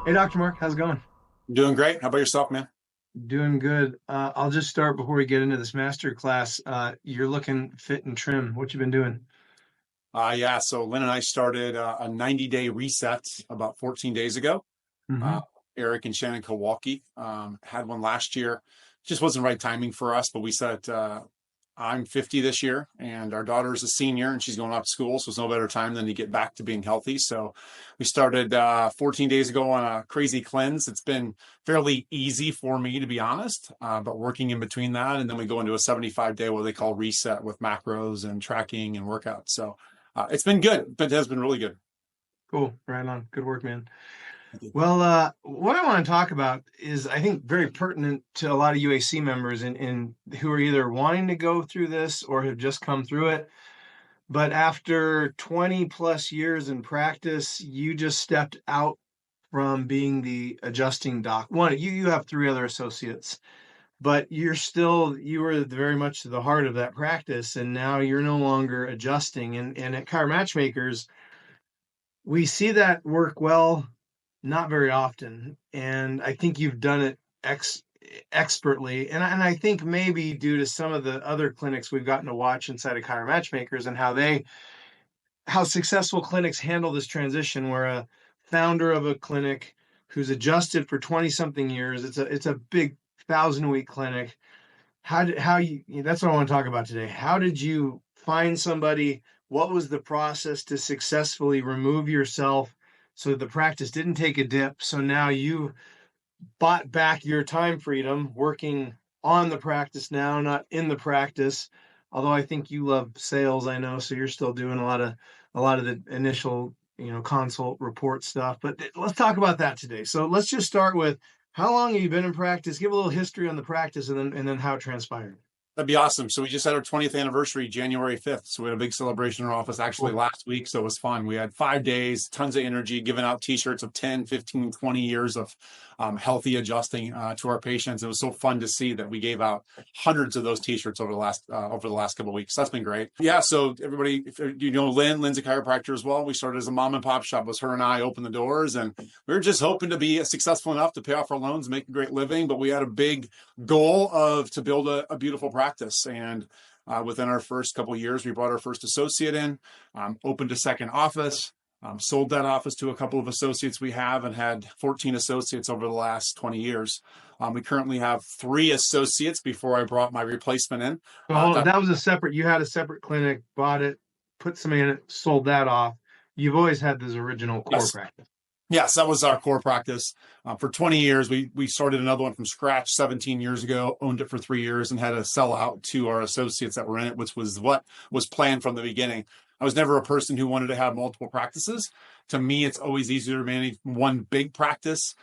Hey, Dr. Mark, how's it going? Doing great. How about yourself, man? Doing good. I'll just start before we get into this master class. You're looking fit and trim. What you been doing? Yeah, so Lynn and I started a 90-day reset about 14 days ago. Uh, Hmm. Eric and Shannon Kowalski had one last year. Just wasn't right timing for us, but we said I'm 50 this year, and our daughter's a senior, and she's going off to school, so it's no better time than to get back to being healthy. So we started 14 days ago on a crazy cleanse. It's been fairly easy for me, to be honest, but working in between that, and then we go into a 75-day what they call reset with macros and tracking and workouts. So it's been good, but it has been really good. Cool. Right on. Good work, man. Thank you. Well, what I want to talk about is, I think, very pertinent to a lot of UAC members and who are either wanting to go through this or have just come through it. But after 20 plus years in practice, you just stepped out from being the adjusting doc. One, you have three other associates, but you were very much the heart of that practice, and now you're no longer adjusting. And at Chiro Matchmakers, we see that work well, not very often. And I think you've done it expertly. And I think maybe due to some of the other clinics we've gotten to watch inside of Chiro Matchmakers and how successful clinics handle this transition, where a founder of a clinic who's adjusted for 20 something years, it's a big 1,000 week clinic. How you, that's what I want to talk about today. How did you find somebody? What was the process to successfully remove yourself so that the practice didn't take a dip? So now you bought back your time freedom working on the practice now, not in the practice. Although I think you love sales, I know, so you're still doing a lot of the initial, consult report stuff. But let's talk about that today. So let's just start with, how long have you been in practice? Give a little history on the practice, and then how it transpired. That'd be awesome. So we just had our 20th anniversary, January 5th. So we had a big celebration in our office actually Cool. last week. So it was fun. We had 5 days, tons of energy, giving out t-shirts of 10, 15, 20 years of healthy adjusting to our patients. It was so fun to see that we gave out hundreds of those t-shirts over the last couple of weeks. That's been great. Yeah. So everybody, if you know Lynn's a chiropractor as well. We started as a mom and pop shop. It was her and I opened the doors, and we were just hoping to be successful enough to pay off our loans, make a great living. But we had a big goal of to build a beautiful practice. And within our first couple of years, we brought our first associate in, opened a second office, sold that office to a couple of associates we have, and had 14 associates over the last 20 years. We currently have 3 associates before I brought my replacement in. So hold on, That that was you had a separate clinic, bought it, put somebody in it, sold that off. You've always had this original core Yes. practice. Yes, that was our core practice. For 20 years, we started another one from scratch 17 years ago, owned it for 3 years, and had to sell out to our associates that were in it, which was what was planned from the beginning. I was never a person who wanted to have multiple practices. To me, it's always easier to manage one big practice,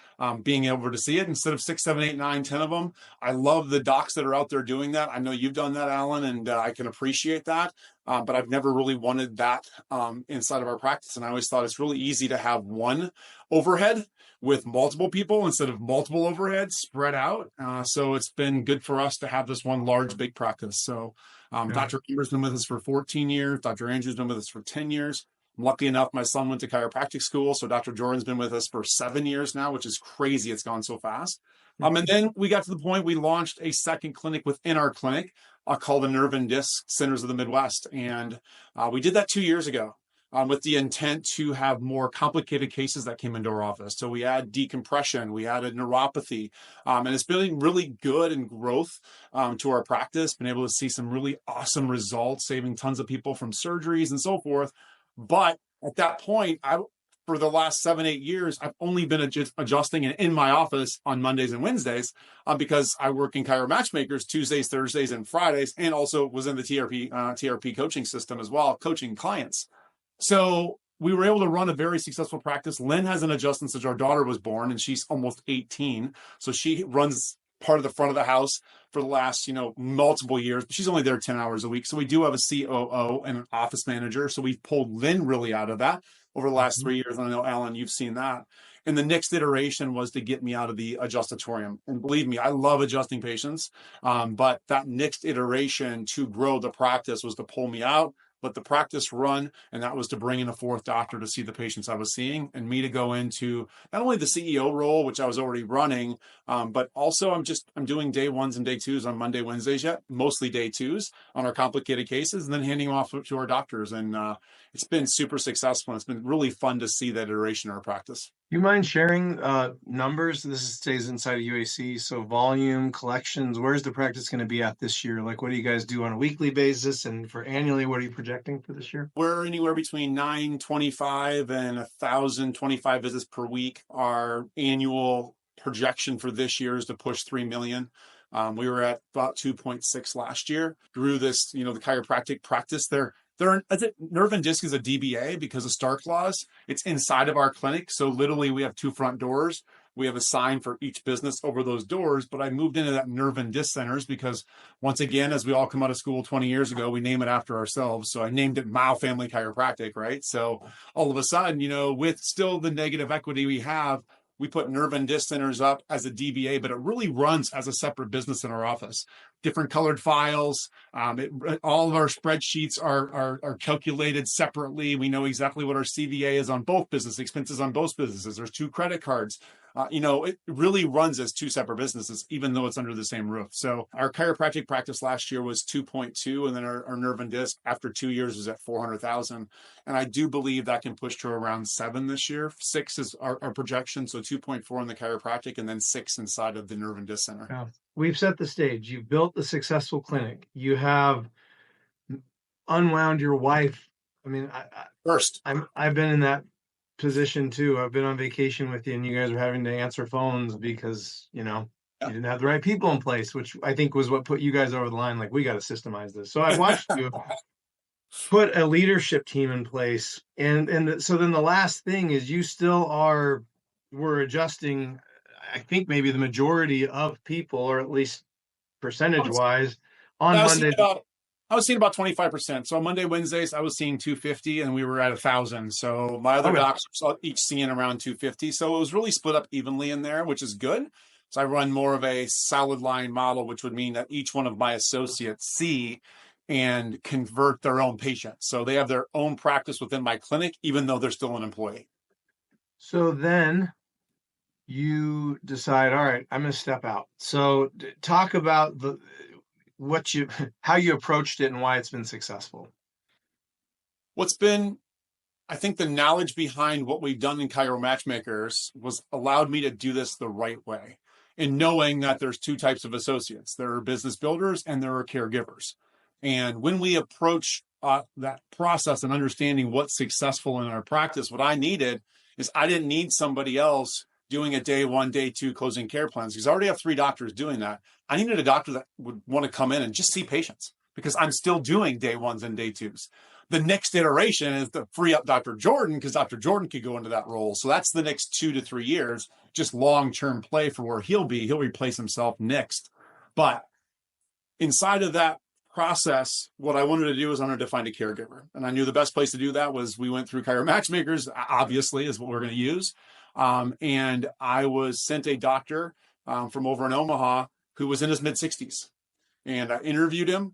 being able to see it instead of 6, 7, 8, 9, 10 of them. I love the docs that are out there doing that. I know you've done that, Alan, and I can appreciate that. But I've never really wanted that inside of our practice. And I always thought it's really easy to have one overhead with multiple people instead of multiple overheads spread out. So it's been good for us to have this one large, big practice. So Got it. Dr. Kimber's been with us for 14 years. Dr. Andrew's been with us for 10 years. I'm lucky enough, my son went to chiropractic school. So Dr. Jordan's been with us for 7 years now, which is crazy. It's gone so fast. And then we got to the point we launched a second clinic within our clinic called the Nerve and Disc Centers of the Midwest. And we did that 2 years ago with the intent to have more complicated cases that came into our office. So we had decompression, we added neuropathy, and it's been really good in growth to our practice, been able to see some really awesome results, saving tons of people from surgeries and so forth. But at that point, for the last 7, 8 years, I've only been adjusting in my office on Mondays and Wednesdays because I work in Chiro Matchmakers Tuesdays, Thursdays, and Fridays, and also was in the TRP coaching system as well, coaching clients. So we were able to run a very successful practice. Lynn has an adjustment since our daughter was born, and she's almost 18. So she runs part of the front of the house for the last, multiple years, but she's only there 10 hours a week. So we do have a COO and an office manager. So we've pulled Lynn really out of that over the last Mhm. 3 years. And I know, Alan, you've seen that. And the next iteration was to get me out of the adjustatorium. And believe me, I love adjusting patients. But that next iteration to grow the practice was to pull me out, but the practice run, and that was to bring in a fourth doctor to see the patients I was seeing, and me to go into not only the CEO role, which I was already running, but also I'm doing day ones and day twos on Monday, Wednesdays yet, mostly day twos on our complicated cases, and then handing them off to our doctors. And it's been super successful. It's been really fun to see that iteration in our practice. You mind sharing numbers? Stays inside of UAC. So volume, collections, where's the practice going to be at this year? Like, what do you guys do on a weekly basis? And for annually, what are you projecting for this year? We're anywhere between 925 and 1,025 visits per week. Our annual projection for this year is to push 3 million. We were at about 2.6 last year. Grew this, the chiropractic practice there. Nerve and disc is a DBA because of Stark laws. It's inside of our clinic. So literally we have two front doors. We have a sign for each business over those doors. But I moved into that nerve and disc centers because once again, as we all come out of school 20 years ago, we name it after ourselves. So I named it Mouw Family Chiropractic, right? So all of a sudden, with still the negative equity we have, we put nerve and disc centers up as a DBA, but it really runs as a separate business in our office. Different colored files. All of our spreadsheets are calculated separately. We know exactly what our CVA is on both business expenses on both businesses. There's two credit cards. It really runs as two separate businesses, even though it's under the same roof. So our chiropractic practice last year was 2.2, and then our nerve and disc after 2 years was at 400,000. And I do believe that can push to around 7 this year. 6 is our projection. So 2.4 in the chiropractic and then 6 inside of the nerve and disc center. Yeah. We've set the stage. You've built the successful clinic. You have unwound your wife. I mean, I've been in that position too. I've been on vacation with you and you guys are having to answer phones because, you didn't have the right people in place, which I think was what put you guys over the line. Like, we got to systemize this. So I've watched you put a leadership team in place. And so then the last thing is you still we're adjusting, I think maybe the majority of people, or at least percentage wise, on Monday. I was seeing about 25%. So on Monday, Wednesdays, I was seeing 250 and we were at 1,000. So my other docs were each seeing around 250. So it was really split up evenly in there, which is good. So I run more of a solid line model, which would mean that each one of my associates see and convert their own patients. So they have their own practice within my clinic, even though they're still an employee. So then you decide, all right, I'm going to step out. So talk about how you approached it and why it's been successful. I think the knowledge behind what we've done in Chiro Matchmakers was allowed me to do this the right way, in knowing that there's two types of associates. There are business builders and there are caregivers. And when we approach that process and understanding what's successful in our practice, what I needed is I didn't need somebody else doing a day 1, day 2 closing care plans, because I already have 3 doctors doing that. I needed a doctor that would want to come in and just see patients, because I'm still doing day 1s and day 2s. The next iteration is to free up Dr. Jordan, because Dr. Jordan could go into that role. So that's the next 2 to 3 years, just long-term play for where he'll be. He'll replace himself next. But inside of that process, what I wanted to do is I wanted to find a caregiver. And I knew the best place to do that was we went through Chiro Matchmakers, obviously, is what we're going to use. And I was sent a doctor from over in Omaha who was in his mid-60s. And I interviewed him,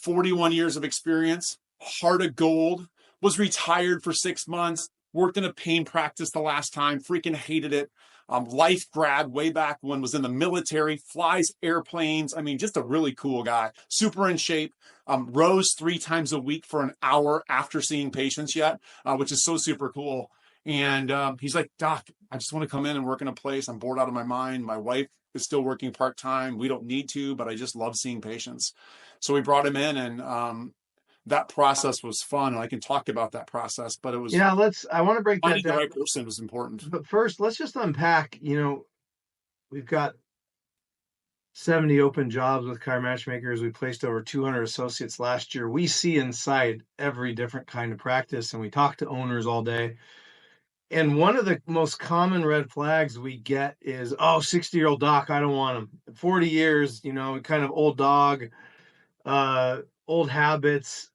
41 years of experience, heart of gold, was retired for 6 months, worked in a pain practice the last time, freaking hated it. Life grad way back when, was in the military, flies airplanes. I mean, just a really cool guy, super in shape, rose 3 times a week for an hour after seeing patients yet, which is so super cool. And he's like, Doc, I just want to come in and work in a place. I'm bored out of my mind. My wife is still working part-time. We don't need to, but I just love seeing patients. So we brought him in, and that process was fun. And I can talk about that process, but it was, I want to break that down. Finding the right person was important. But first, let's just unpack, we've got 70 open jobs with Chiro Matchmakers. We placed over 200 associates last year. We see inside every different kind of practice, and we talk to owners all day. And one of the most common red flags we get is, 60-year-old doc, I don't want him. 40 years, kind of old dog, old habits.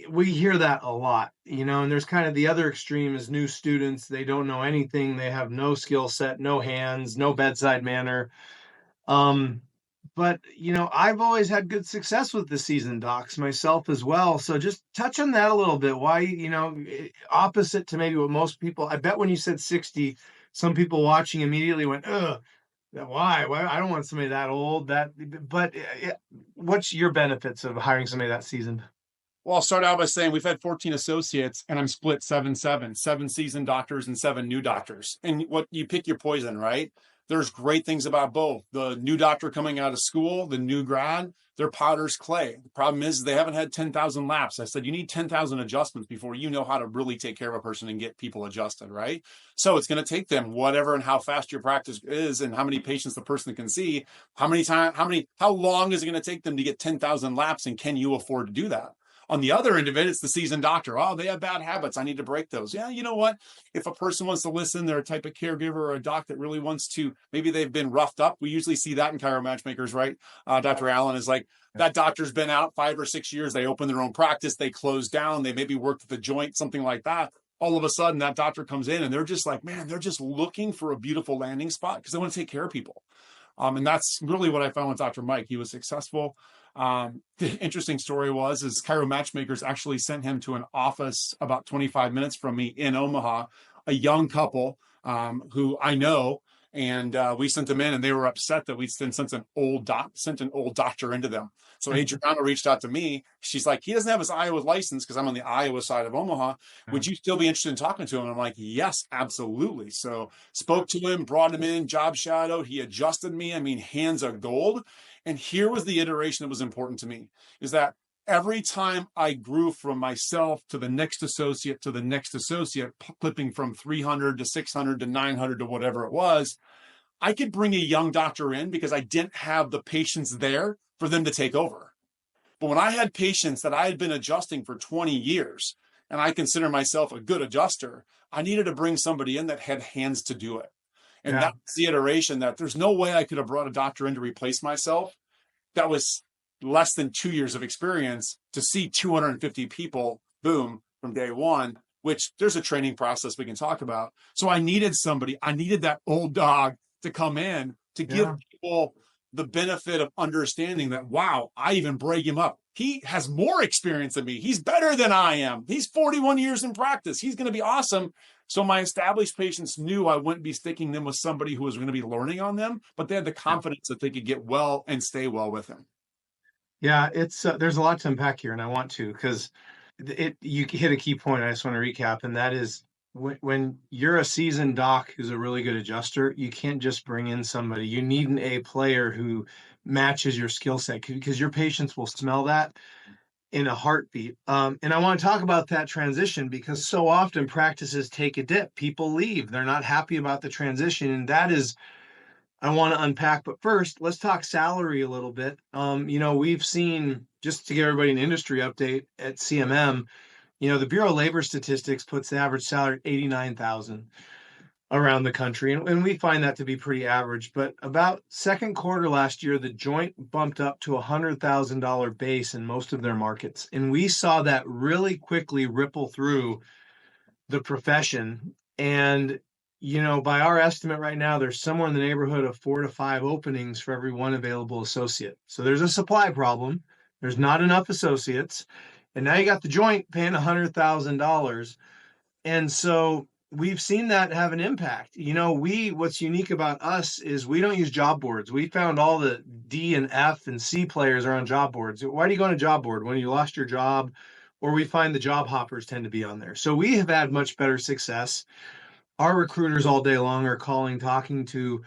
We hear that a lot, and there's kind of the other extreme is new students. They don't know anything. They have no skill set, no hands, no bedside manner. but I've always had good success with the seasoned docs myself as well. So just touch on that a little bit. Why, opposite to maybe what most people, I bet when you said 60, some people watching immediately went, ugh, why? Why? I don't want somebody that old. But what's your benefits of hiring somebody that seasoned? Well, I'll start out by saying we've had 14 associates and I'm split 7-7, seven seasoned doctors and seven new doctors. And what you pick your poison, right? There's great things about both. The new doctor coming out of school, the new grad, their powder's clay. The problem is they haven't had 10,000 laps. I said, you need 10,000 adjustments before you know how to really take care of a person and get people adjusted, right? So it's going to take them whatever and how fast your practice is and how many patients the person can see. How long is it going to take them to get 10,000 laps? And can you afford to do that? On the other end of it, it's the seasoned doctor. Oh, they have bad habits. I need to break those. Yeah, you know what? If a person wants to listen, they're a type of caregiver or a doc that really wants to, maybe they've been roughed up. We usually see that in chiro matchmakers, right? Dr. Allen is like, that doctor's been out 5 or 6 years. They open their own practice. They close down. They maybe worked at the joint, something like that. All of a sudden, that doctor comes in and they're just like, man, they're just looking for a beautiful landing spot because they want to take care of people. And that's really what I found with Dr. Mike. He was successful. The interesting story is chiro matchmakers actually sent him to an office about 25 minutes from me in Omaha, a young couple who I know, and we sent them in, and they were upset that we sent an old doctor into them. So Adriana reached out to me. She's like, he doesn't have his Iowa license because I'm on the Iowa side of Omaha. Would you still be interested in talking to him? And I'm like, yes, absolutely. So spoke to him, brought him in, job shadowed. He adjusted me. I mean, hands of gold. And here was the iteration that was important to me, is that every time I grew from myself to the next associate to the next associate, clipping from 300 to 600 to 900 to whatever it was, I could bring a young doctor in because I didn't have the patients there for them to take over. But when I had patients that I had been adjusting for 20 years, and I consider myself a good adjuster, I needed to bring somebody in that had hands to do it. And Yeah. that's the iteration that there's no way I could have brought a doctor in to replace myself that was less than 2 years of experience to see 250 people, boom, from day one, which there's a training process we can talk about. So I needed that old dog to come in to give Yeah. people the benefit of understanding that, wow, I even break him up. He has more experience than me. He's better than I am. He's 41 years in practice. He's going to be awesome. So my established patients knew I wouldn't be sticking them with somebody who was going to be learning on them, but they had the Yeah. confidence that they could get well and stay well with him. Yeah, it's there's a lot to unpack here, and I want to because it you hit a key point. I just want to recap, and that is when you're a seasoned doc who's a really good adjuster, you can't just bring in somebody. You need an A player who matches your skill set because your patients will smell that in a heartbeat. And I want to talk about that transition because so often practices take a dip. People leave. They're not happy about the transition. And that is, I want to unpack. But first, let's talk salary a little bit. We've seen, just to give everybody an industry update at CMM, the Bureau of Labor Statistics puts the average salary at 89,000 around the country, and we find that to be pretty average. But about second quarter last year, the joint bumped up to $100,000 base in most of their markets, and we saw that really quickly ripple through the profession. And by our estimate right now, there's somewhere in the neighborhood of 4 to 5 openings for every one available associate. So there's a supply problem. There's not enough associates, and now you got the joint paying $100,000. And so we've seen that have an impact. What's unique about us is we don't use job boards. We found all the D and F and C players are on job boards. Why do you go on a job board? When you lost your job, or we find the job hoppers tend to be on there. So we have had much better success. Our recruiters all day long are calling, talking to,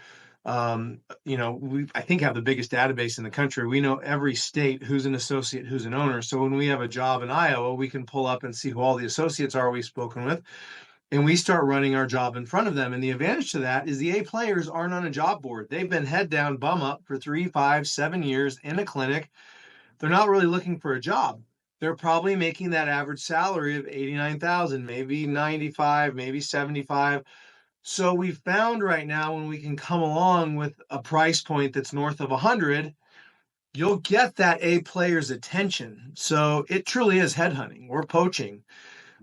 we I think have the biggest database in the country. We know every state who's an associate, who's an owner. So when we have a job in Iowa, we can pull up and see who all the associates are we've spoken with, and we start running our job in front of them. And the advantage to that is the A players aren't on a job board. They've been head down, bum up for 3, 5, 7 years in a clinic. They're not really looking for a job. They're probably making that average salary of 89,000, maybe 95, maybe 75. So we found right now when we can come along with a price point that's north of 100, you'll get that A player's attention. So it truly is headhunting. We're poaching.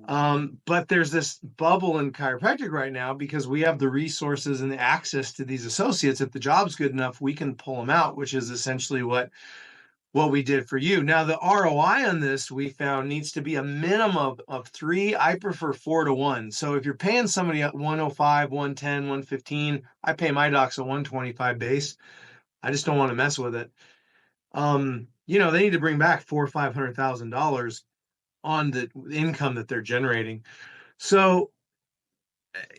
But there's this bubble in chiropractic right now because we have the resources and the access to these associates. If the job's good enough, we can pull them out, which is essentially what we did for you. Now, the ROI on this we found needs to be a minimum of three. I prefer 4 to 1. So if you're paying somebody at 105, 110, 115, I pay my docs a 125 base. I just don't want to mess with it. They need to bring back four or $500,000 on the income that they're generating. So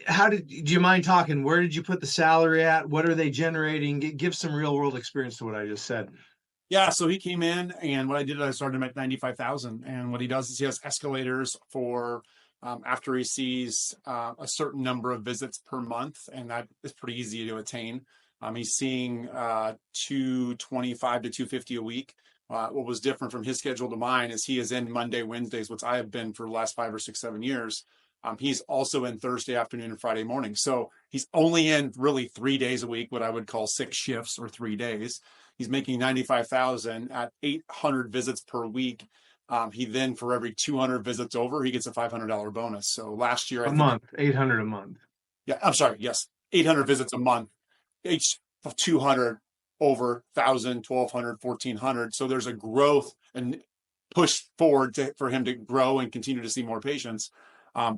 do you mind talking? Where did you put the salary at? What are they generating? Give some real world experience to what I just said. Yeah, so he came in, and what I did, I started him at 95,000. And what he does is he has escalators for after he sees a certain number of visits per month, and that is pretty easy to attain. He's seeing 225 to 250 a week. What was different from his schedule to mine is he is in Monday, Wednesdays, which I have been for the last 5 or 6, 7 years. He's also in Thursday afternoon and Friday morning. So he's only in really 3 days a week, what I would call 6 shifts or 3 days. He's making 95,000 at 800 visits per week. He then, for every 200 visits over, he gets a $500 bonus. So last year, I A think, month, 800 a month. yeah, I'm sorry, yes, 800 visits a month, each of 200 over 1,000, 1,200, 1,400. So there's a growth and push forward for him to grow and continue to see more patients.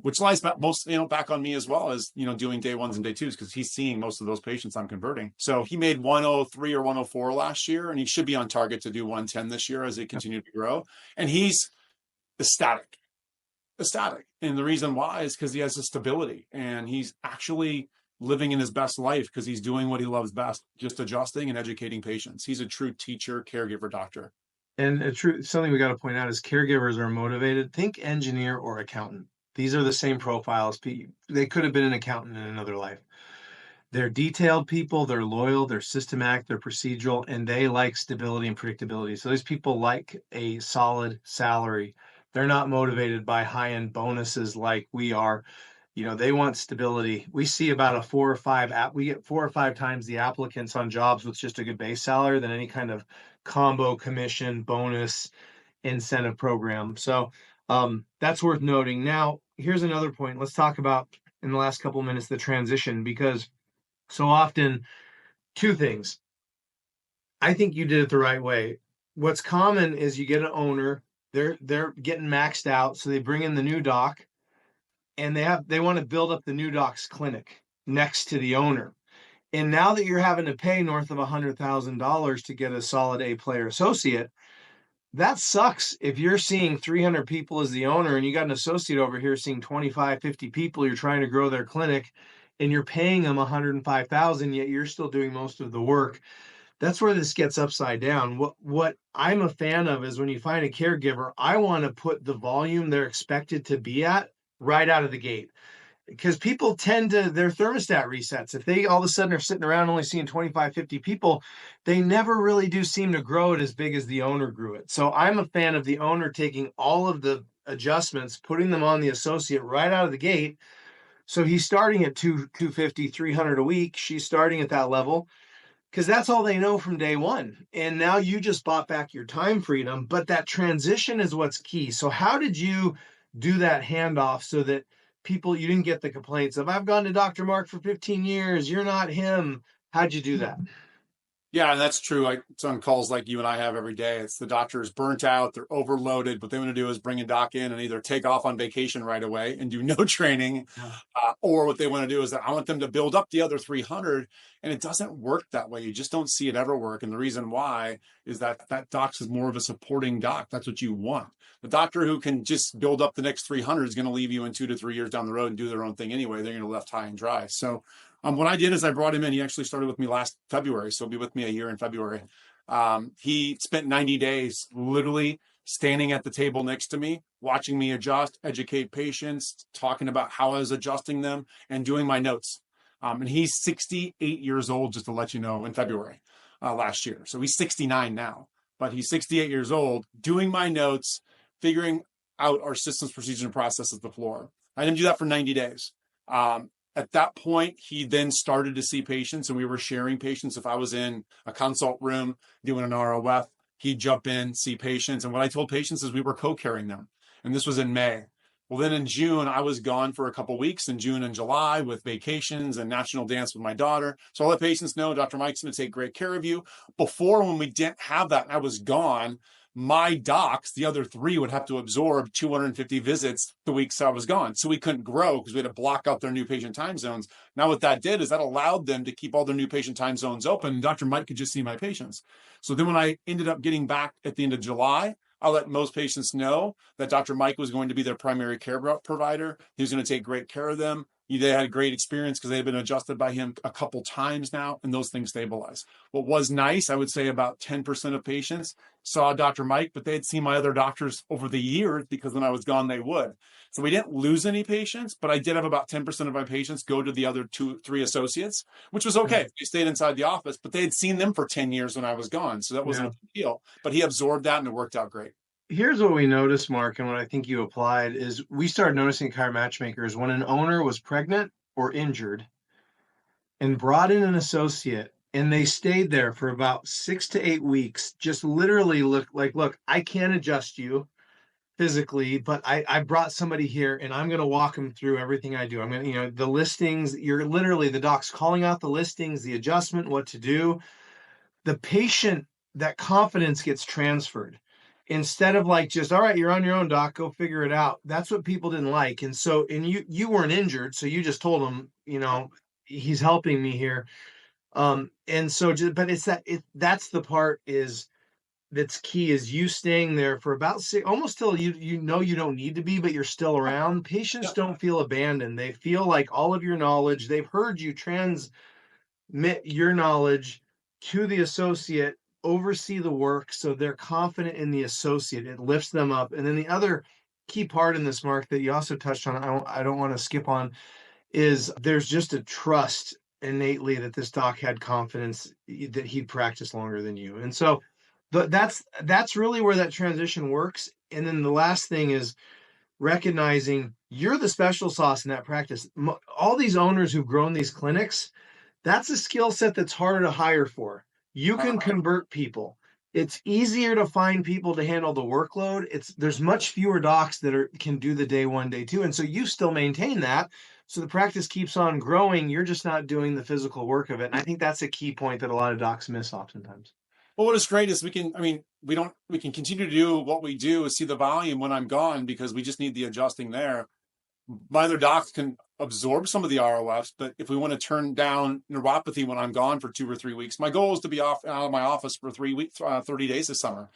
Which lies back on me as well as, doing day ones and day twos, because he's seeing most of those patients I'm converting. So he made 103 or 104 last year, and he should be on target to do 110 this year as they continue to grow. And he's ecstatic. And the reason why is because he has a stability, and he's actually living in his best life because he's doing what he loves best, just adjusting and educating patients. He's a true teacher, caregiver, doctor. And something we got to point out is caregivers are motivated. Think engineer or accountant. These are the same profiles. They could have been an accountant in another life. They're detailed people, they're loyal, they're systematic, they're procedural, and they like stability and predictability. So these people like a solid salary. They're not motivated by high-end bonuses like we are. They want stability. We see about we get 4 or 5 times the applicants on jobs with just a good base salary than any kind of combo commission bonus incentive program. So that's worth noting. Now, here's another point. Let's talk about, in the last couple of minutes, the transition, because so often, two things. I think you did it the right way. What's common is you get an owner, they're getting maxed out, so they bring in the new doc, and they want to build up the new doc's clinic next to the owner. And now that you're having to pay north of $100,000 to get a solid A player associate, that sucks. If you're seeing 300 people as the owner and you got an associate over here seeing 25, 50 people, you're trying to grow their clinic and you're paying them 105,000, yet you're still doing most of the work. That's where this gets upside down. What I'm a fan of is when you find a caregiver, I want to put the volume they're expected to be at right out of the gate, because people tend to, their thermostat resets. If they all of a sudden are sitting around only seeing 25, 50 people, they never really do seem to grow it as big as the owner grew it. So I'm a fan of the owner taking all of the adjustments, putting them on the associate right out of the gate. So he's starting at 250, 300 a week. She's starting at that level because that's all they know from day one. And now you just bought back your time freedom, but that transition is what's key. So how did you do that handoff so that you didn't get the complaints of, I've gone to Dr. Mark for 15 years, you're not him? How'd you do that? Yeah, and that's true. It's on calls like you and I have every day. It's the doctor is burnt out, they're overloaded. What they want to do is bring a doc in and either take off on vacation right away and do no training, Yeah. or what they want to do is that I want them to build up the other 300, and it doesn't work that way. You just don't see it ever work. And the reason why is that doc is more of a supporting doc. That's what you want. The doctor who can just build up the next 300 is going to leave you in 2 to 3 years down the road and do their own thing anyway. They're going to left high and dry. So what I did is I brought him in. He actually started with me last February, so he'll be with me a year in February. He spent 90 days literally standing at the table next to me, watching me adjust, educate patients, talking about how I was adjusting them, and doing my notes. And he's 68 years old, just to let you know, in February last year. So he's 69 now, but he's 68 years old, doing my notes, figuring out our systems, procedures, and processes the floor. I didn't do that for 90 days. At that point, he then started to see patients, and we were sharing patients. If I was in a consult room doing an ROF, he'd jump in, see patients. And what I told patients is we were co-caring them. And this was in May. Well, then in June, I was gone for a couple weeks in June and July with vacations and national dance with my daughter. So I let patients know Dr. Mike's going to take great care of you. Before, when we didn't have that and I was gone, my docs, the other three, would have to absorb 250 visits the weeks I was gone. So we couldn't grow because we had to block out their new patient time zones. Now, what that did is that allowed them to keep all their new patient time zones open. Dr. Mike could just see my patients. So then when I ended up getting back at the end of July, I let most patients know that Dr. Mike was going to be their primary care provider. He was going to take great care of them. They had a great experience because they had been adjusted by him a couple times now, and those things stabilized. What was nice, I would say about 10% of patients saw Dr. Mike, but they had seen my other doctors over the years because when I was gone, they would. So we didn't lose any patients, but I did have about 10% of my patients go to the other 2, 3 associates, which was okay. They stayed inside the office, but they had seen them for 10 years when I was gone. So that wasn't Yeah. a big deal. But he absorbed that and it worked out great. Here's what we noticed, Mark, and what I think you applied is we started noticing at Chiro Matchmakers when an owner was pregnant or injured and brought in an associate and they stayed there for about 6 to 8 weeks, just literally look, I can't adjust you physically, but I brought somebody here and I'm going to walk them through everything I do. I'm going to, the listings, you're literally the doc's calling out the listings, the adjustment, what to do. The patient, that confidence gets transferred instead of like just, all right, you're on your own, doc, go figure it out. That's what people didn't like. And so, and you weren't injured, so you just told them, he's helping me here. And so just, but it's that's the part is that's key is you staying there for about almost till you don't need to be, but you're still around. Patients Yeah. don't feel abandoned. They feel like all of your knowledge, they've heard you transmit your knowledge to the associate, oversee the work, so they're confident in the associate. It lifts them up. And then the other key part in this, Mark, that you also touched on, I don't want to skip on, is there's just a trust innately that this doc had confidence that he'd practiced longer than you. And so that's really where that transition works. And then the last thing is recognizing you're the special sauce in that practice. All these owners who've grown these clinics, that's a skill set that's harder to hire for. You can convert people. It's easier to find people to handle the workload. There's much fewer docs that can do the day one, day two. And so you still maintain that. So the practice keeps on growing. You're just not doing the physical work of it. And I think that's a key point that a lot of docs miss oftentimes. Well, what is great is we can continue to do what we do is see the volume when I'm gone because we just need the adjusting there. My other docs can absorb some of the ROFs, but if we want to turn down neuropathy when I'm gone for 2 or 3 weeks, my goal is to be out of my office for 3 weeks, 30 days this summer.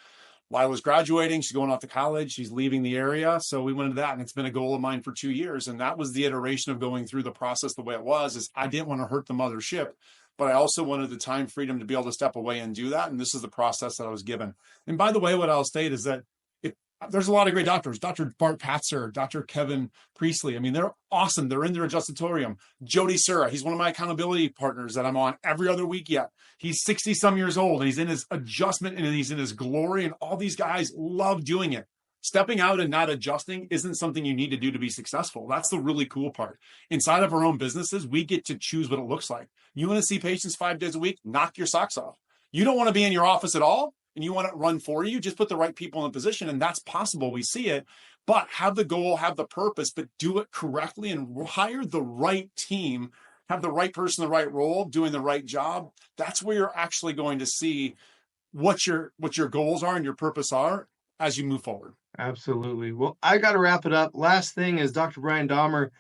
Lila's graduating. She's going off to college. She's leaving the area. So we went into that, and it's been a goal of mine for 2 years. And that was the iteration of going through the process the way it was, is I didn't want to hurt the mothership, but I also wanted the time freedom to be able to step away and do that. And this is the process that I was given. And by the way, what I'll state is that there's a lot of great doctors, Dr. Bart Patzer, Dr. Kevin Priestley. I mean, they're awesome. They're in their adjustatorium. Jody Sura, he's one of my accountability partners that I'm on every other week yet. He's 60 some years old and he's in his adjustment and he's in his glory. And all these guys love doing it. Stepping out and not adjusting isn't something you need to do to be successful. That's the really cool part. Inside of our own businesses, we get to choose what it looks like. You want to see patients 5 days a week? Knock your socks off. You don't want to be in your office at all? And you want it run for you, just put the right people in position. And that's possible. We see it, but have the goal, have the purpose, but do it correctly and hire the right team, have the right person, the right role, doing the right job. That's where you're actually going to see what your goals are and your purpose are as you move forward. Absolutely. Well, I got to wrap it up. Last thing is Dr. Brian Dahmer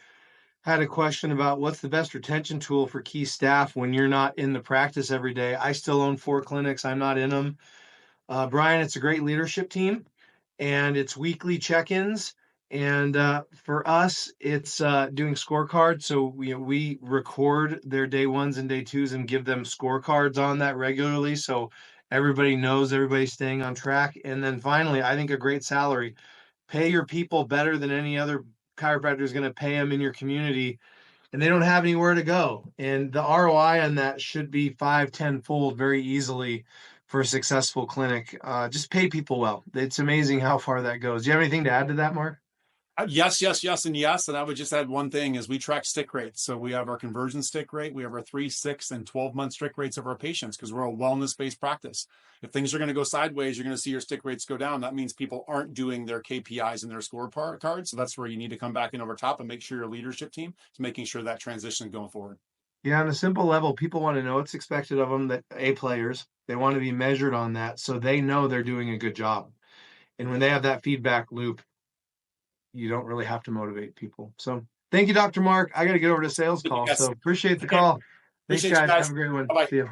had a question about what's the best retention tool for key staff when you're not in the practice every day. I still own 4 clinics. I'm not in them. Brian, it's a great leadership team and it's weekly check-ins. And for us, it's doing scorecards. So we record their day ones and day twos and give them scorecards on that regularly. So everybody knows everybody's staying on track. And then finally, I think a great salary. Pay your people better than any other chiropractor is going to pay them in your community, and they don't have anywhere to go. And the ROI on that should be 5-10 fold very easily for a successful clinic. Just pay people well. It's amazing how far that goes. Do you have anything to add to that, Mark? Yes, yes, yes, and yes. And I would just add one thing is we track stick rates. So we have our conversion stick rate. We have our 3, 6, and 12-month stick rates of our patients because we're a wellness-based practice. If things are going to go sideways, you're going to see your stick rates go down. That means people aren't doing their KPIs and their scorecard. So that's where you need to come back in over top and make sure your leadership team is making sure that transition is going forward. Yeah, on a simple level, people want to know what's expected of them, that A players, they want to be measured on that so they know they're doing a good job. And when they have that feedback loop, you don't really have to motivate people. So thank you, Dr. Mark. I got to get over to sales Thank you call. guys. So appreciate the Okay. call. Thanks, Appreciate you guys. guys. Have a great one. Bye bye. See you.